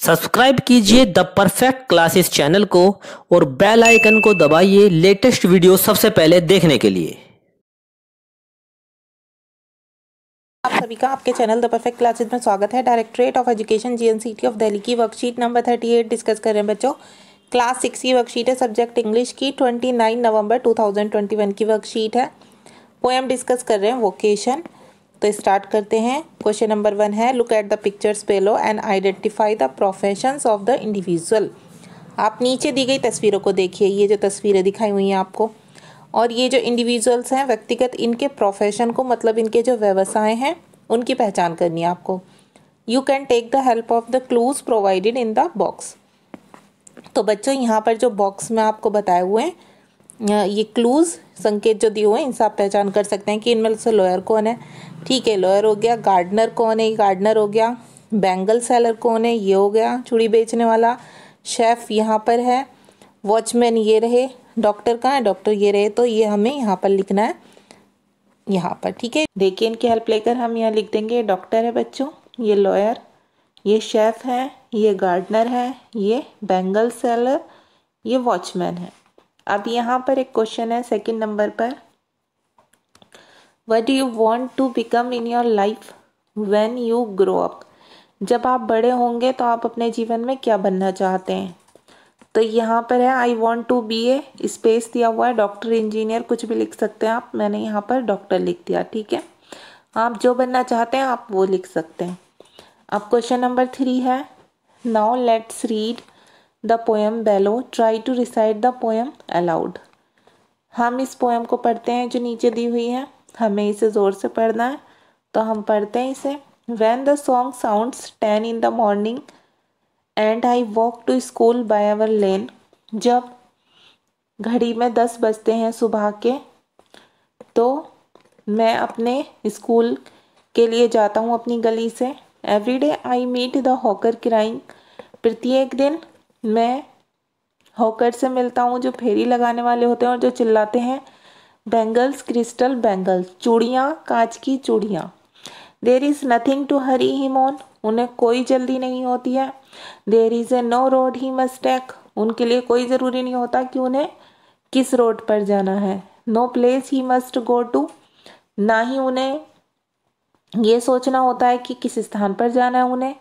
Subscribe कीजिए the perfect classes channel को और बेल आइकन को दबाइए लेटेस्ट वीडियो सबसे पहले देखने के लिए। आप सभी का आपके चैनल द परफेक्ट क्लासेस में स्वागत है। Directorate of education GNCT of Delhi की वर्कशीट नंबर 38 डिस्कस कर रहे हैं बच्चों। क्लास 6 की वर्कशीट है, सब्जेक्ट इंग्लिश की। 29 नवंबर 2021 की वर्कशीट है। पोएम डिस्कस कर रहे हैं वोकेशन। तो स्टार्ट करते हैं। क्वेश्चन नंबर 1 है, look at the pictures below and identify the professions of the individual. आप नीचे दी गई तस्वीरों को देखिए। ये जो तस्वीरें दिखाई हुई हैं आपको, और ये जो इंडिविजुअल्स हैं व्यक्तिगत, इनके प्रोफेशन को मतलब इनके जो व्यवसाय हैं उनकी पहचान करनी है आपको। You can take the help of the clues provided in the box. तो बच्चों यहाँ पर जो बॉक्स में आपको बताए हुए हैं, ये क्लूज संकेत जो दिए हुए हैं, इनसे आप पहचान कर सकते हैं कि इनमें से लॉयर कौन है। ठीक है, लॉयर हो गया। गार्डनर कौन है, गार्डनर हो गया। बैंगल सेलर कौन है, ये हो गया चूड़ी बेचने वाला। शेफ यहाँ पर है। वॉचमैन ये रहे। डॉक्टर कहाँ है, डॉक्टर ये रहे। तो ये हमें यहाँ पर लिखना है, यहाँ पर। ठीक है, देखिए इनकी हेल्प लेकर हम यहाँ लिख देंगे। डॉक्टर है बच्चों, ये लॉयर, ये शेफ है, ये गार्डनर है, ये बैंगल सेलर, ये वॉचमैन है। अब यहाँ पर एक क्वेश्चन है सेकंड नंबर पर, what do you want to become in your life when you grow up. जब आप बड़े होंगे तो आप अपने जीवन में क्या बनना चाहते हैं। तो यहाँ पर है I want to be a, space दिया हुआ है, डॉक्टर, इंजीनियर, कुछ भी लिख सकते हैं आप। मैंने यहाँ पर डॉक्टर लिख दिया। ठीक है, आप जो बनना चाहते हैं आप वो लिख सकते हैं। अब क्वेश्चन नंबर 3 है, now let's read the poem below, try to recite the poem aloud. हम इस पोएम को पढ़ते हैं जो नीचे दी हुई है। हमें इसे ज़ोर से पढ़ना है, तो हम पढ़ते हैं इसे। When the song sounds 10 in the morning and I walk to school by our lane. जब घड़ी में 10 बजते हैं सुबह के, तो मैं अपने स्कूल के लिए जाता हूँ अपनी गली से। Every day I meet the hawker crying. प्रत्येक दिन मैं हॉकर से मिलता हूँ जो फेरी लगाने वाले होते हैं और जो चिल्लाते हैं, बैंगल्स क्रिस्टल बैंगल्स, चूड़ियाँ, कांच की चूड़ियाँ। There is nothing to hurry him on, उन्हें कोई जल्दी नहीं होती है। There is a no road he must take, उनके लिए कोई ज़रूरी नहीं होता कि उन्हें किस रोड पर जाना है। No place he must go to, ना ही उन्हें ये सोचना होता है कि किस स्थान पर जाना है उन्हें।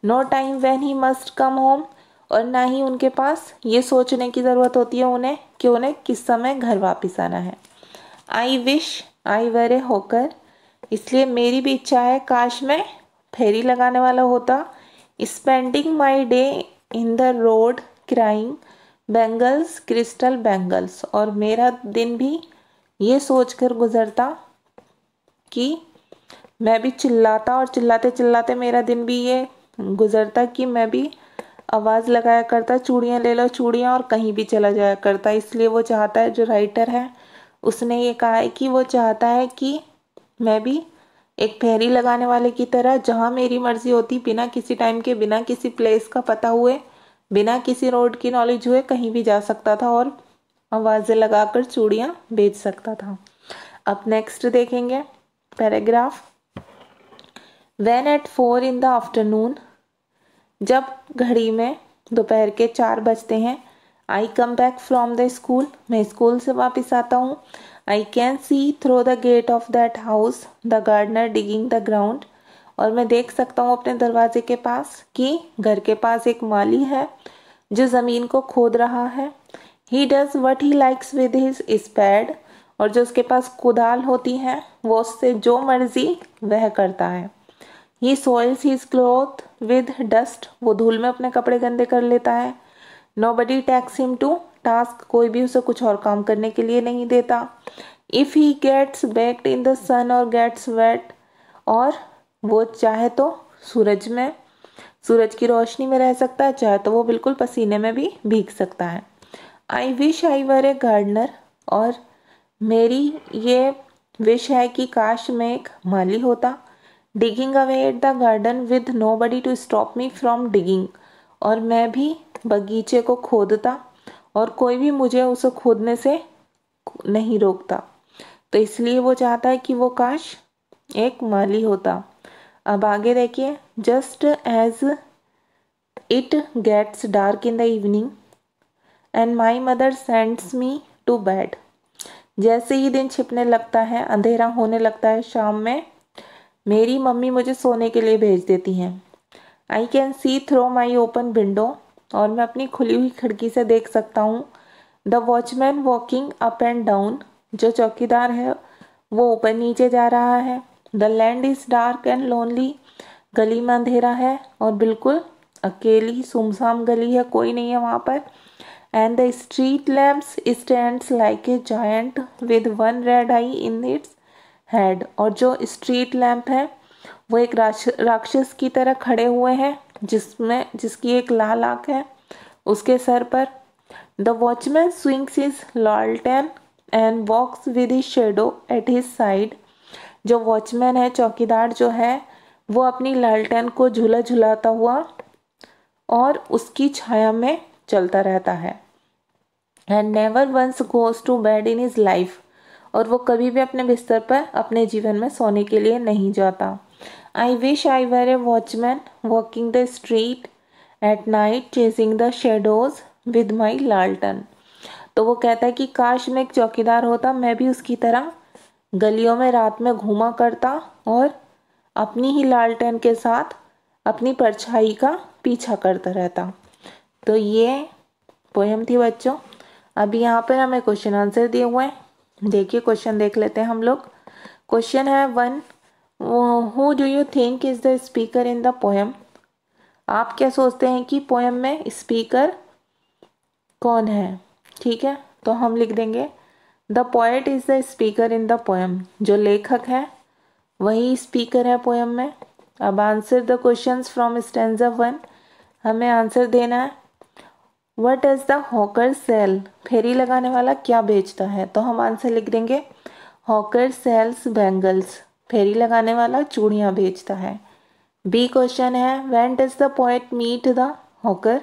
No time when he must come home, और ना ही उनके पास ये सोचने की ज़रूरत होती है उन्हें कि उन्हें किस समय घर वापस आना है। आई wish I were a hawker, इसलिए मेरी भी इच्छा है काश मैं फेरी लगाने वाला होता। Spending my day in the road crying bangles crystal bangles, और मेरा दिन भी ये सोचकर गुजरता कि मैं भी चिल्लाता, और चिल्लाते चिल्लाते मेरा दिन भी ये गुजरता कि मैं भी आवाज़ लगाया करता, चूड़ियाँ ले लो चूड़ियाँ, और कहीं भी चला जाया करता। इसलिए वो चाहता है, जो राइटर है उसने ये कहा है कि वो चाहता है कि मैं भी एक फेरी लगाने वाले की तरह, जहाँ मेरी मर्जी होती, बिना किसी टाइम के, बिना किसी प्लेस का पता हुए, बिना किसी रोड की नॉलेज हुए कहीं भी जा सकता था और आवाज़ें लगाकर चूड़ियाँ बेच सकता था। अब नेक्स्ट देखेंगे paragraph. When eight 4 in the afternoon, जब घड़ी में दोपहर के 4 बजते हैं। I come back from the school, मैं स्कूल से वापस आता हूँ। I can see through the gate of that house the gardener digging the ground, और मैं देख सकता हूँ अपने दरवाजे के पास कि घर के पास एक माली है जो ज़मीन को खोद रहा है। He does what he likes with his spade, और जो उसके पास कुदाल होती है वो उससे जो मर्जी वह करता है। He soils his cloth with dust, वो धूल में अपने कपड़े गंदे कर लेता है। Nobody takes him to task, कोई भी उसे कुछ और काम करने के लिए नहीं देता। If he gets baked in the sun और गेट्स वेट, और वो चाहे तो सूरज की रोशनी में रह सकता है, चाहे तो वो बिल्कुल पसीने में भी भीग सकता है। आई wish I were A gardener, और मेरी ये विश है कि काश मैं एक माली होता। Digging away at the garden with nobody to stop me from digging, और मैं भी बगीचे को खोदता और कोई भी मुझे उसे खोदने से नहीं रोकता। तो इसलिए वो चाहता है कि वो काश एक माली होता। अब आगे देखिए, just as it gets dark in the evening and my mother sends me to bed. जैसे ही दिन छिपने लगता है, अंधेरा होने लगता है शाम में, मेरी मम्मी मुझे सोने के लिए भेज देती हैं। I can see through my open window, और मैं अपनी खुली हुई खिड़की से देख सकता हूँ। The watchman walking up and down, जो चौकीदार है वो ऊपर नीचे जा रहा है। The land is dark and lonely, गली में अंधेरा है और बिल्कुल अकेली सुमसाम गली है, कोई नहीं है वहाँ पर। And the street lamps stands like a giant with one red I in its head, और जो स्ट्रीट लैम्प है वो एक राक्षस की तरह खड़े हुए हैं, जिसकी एक लाल आँख है उसके सर पर। The watchman swings his lantern and walks with his shadow at his side. जो वॉचमैन है, चौकीदार जो है, वो अपनी लालटेन को झूला झुलाता हुआ और उसकी छाया में चलता रहता है। And never once goes to bed in his life, और वो कभी भी अपने बिस्तर पर अपने जीवन में सोने के लिए नहीं जाता। I wish I were a watchman walking the street at night chasing the shadows with my lantern. तो वो कहता है कि काश मैं एक चौकीदार होता, मैं भी उसकी तरह गलियों में रात में घूमा करता और अपनी ही लालटेन के साथ अपनी परछाई का पीछा करता रहता। तो ये पोएम थी बच्चों। अभी यहाँ पर हमें क्वेश्चन आंसर दिए हुए हैं। देखिए क्वेश्चन देख लेते हैं हम लोग। क्वेश्चन है 1, who do you think is the speaker in the poem. आप क्या सोचते हैं कि पोएम में स्पीकर कौन है? ठीक है, तो हम लिख देंगे the poet is the speaker in the poem. जो लेखक है वही स्पीकर है पोएम में। अब answer the questions from stanza 1, हमें आंसर देना है। What does the hawker sell, फेरी लगाने वाला क्या बेचता है? तो हम आंसर लिख देंगे हॉकर सेल्स बैंगल्स, फेरी लगाने वाला चूड़ियाँ बेचता है। बी क्वेश्चन है when does the poet meet the hawker.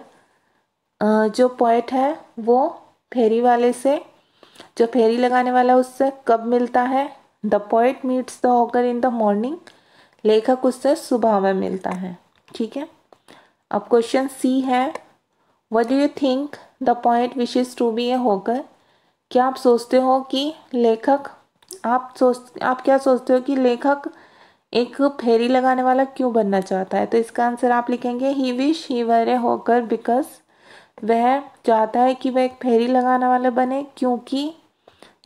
जो पोएट है वो फेरी वाले से, जो फेरी लगाने वाला उससे कब मिलता है? The poet meets the hawker in the morning, लेखक उससे सुबह में मिलता है। ठीक है, अब क्वेश्चन सी है what do you think the poet wishes to be a hawker. क्या आप सोचते हो कि लेखक, आप क्या सोचते हो कि लेखक एक फेरी लगाने वाला क्यों बनना चाहता है? तो इसका आंसर आप लिखेंगे he wish he were a hawker because, वह चाहता है कि वह एक फेरी लगाने वाला बने क्योंकि,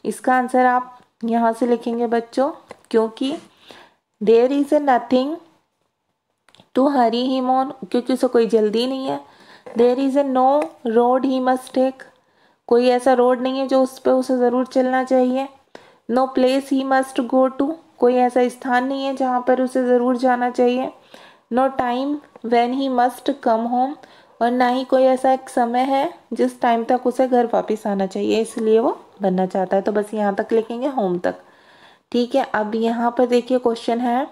इसका आंसर आप यहाँ से लिखेंगे बच्चों, क्योंकि there is a nothing to hurry him on, क्योंकि उसे कोई जल्दी नहीं है। There is a no road he must take, कोई ऐसा रोड नहीं है जो उस पर उसे ज़रूर चलना चाहिए। No place he must go to, कोई ऐसा स्थान नहीं है जहाँ पर उसे ज़रूर जाना चाहिए। No time when he must come home, और ना ही कोई ऐसा एक समय है जिस टाइम तक उसे घर वापस आना चाहिए, इसलिए वो बनना चाहता है। तो बस यहाँ तक लिखेंगे, होम तक। ठीक है, अब यहाँ पर देखिए क्वेश्चन है,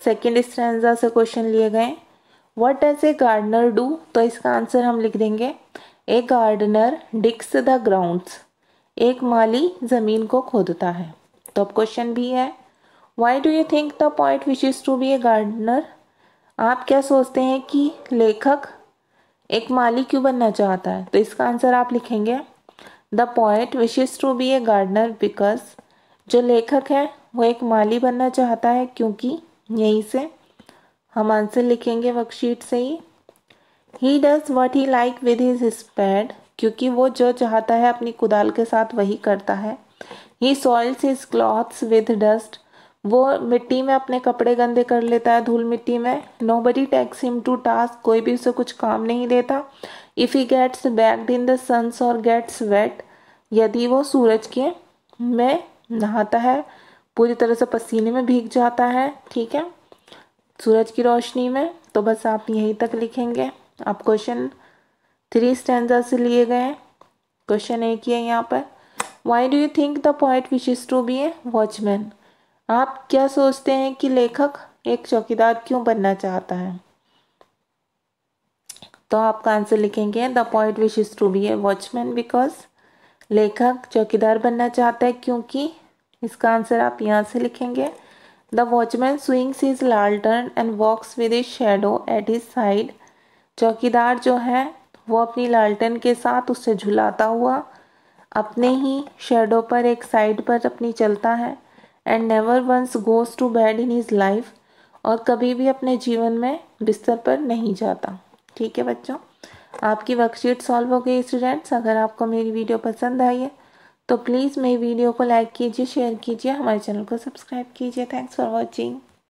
सेकेंड स्टैंजा से क्वेश्चन लिए गए। What does a gardener do, तो इसका आंसर हम लिख देंगे a gardener digs the grounds, एक माली ज़मीन को खोदता है। तो अब क्वेश्चन भी है why do you think the poet wishes to be a gardener. आप क्या सोचते हैं कि लेखक एक माली क्यों बनना चाहता है? तो इसका आंसर आप लिखेंगे the poet wishes to be a gardener because, जो लेखक है वो एक माली बनना चाहता है क्योंकि, यहीं से हम आंसर लिखेंगे वर्कशीट से ही does what he like with his spade, क्योंकि वो जो चाहता है अपनी कुदाल के साथ वही करता है। He soils his clothes with dust, वो मिट्टी में अपने कपड़े गंदे कर लेता है, धूल मिट्टी में। Nobody takes him to task, कोई भी उसे कुछ काम नहीं देता। If he gets baked in the suns और गेट्स वेट, यदि वो सूरज के में नहाता है, पूरी तरह से पसीने में भीग जाता है, ठीक है, सूरज की रोशनी में। तो बस आप यहीं तक लिखेंगे। आप क्वेश्चन 3 स्टैंजा से लिए गए हैं। क्वेश्चन एक ही है यहाँ पर, why do you think the poet wishes to be a watchman. आप क्या सोचते हैं कि लेखक एक चौकीदार क्यों बनना चाहता है? तो आपका आंसर लिखेंगे the poet wishes to be a watchman because, लेखक चौकीदार बनना चाहता है क्योंकि, इसका आंसर आप यहाँ से लिखेंगे the watchman swings his lantern and walks with his shadow at his side. चौकीदार जो है वो अपनी लालटेन के साथ उससे झुलाता हुआ अपने ही शैडो पर एक साइड पर अपनी चलता है। And never once goes to bed in his life, और कभी भी अपने जीवन में बिस्तर पर नहीं जाता। ठीक है बच्चों, आपकी वर्कशीट सॉल्व हो गई स्टूडेंट्स। अगर आपको मेरी वीडियो पसंद आई है तो प्लीज़ मेरी वीडियो को लाइक कीजिए, शेयर कीजिए, हमारे चैनल को सब्सक्राइब कीजिए। Thanks for watching.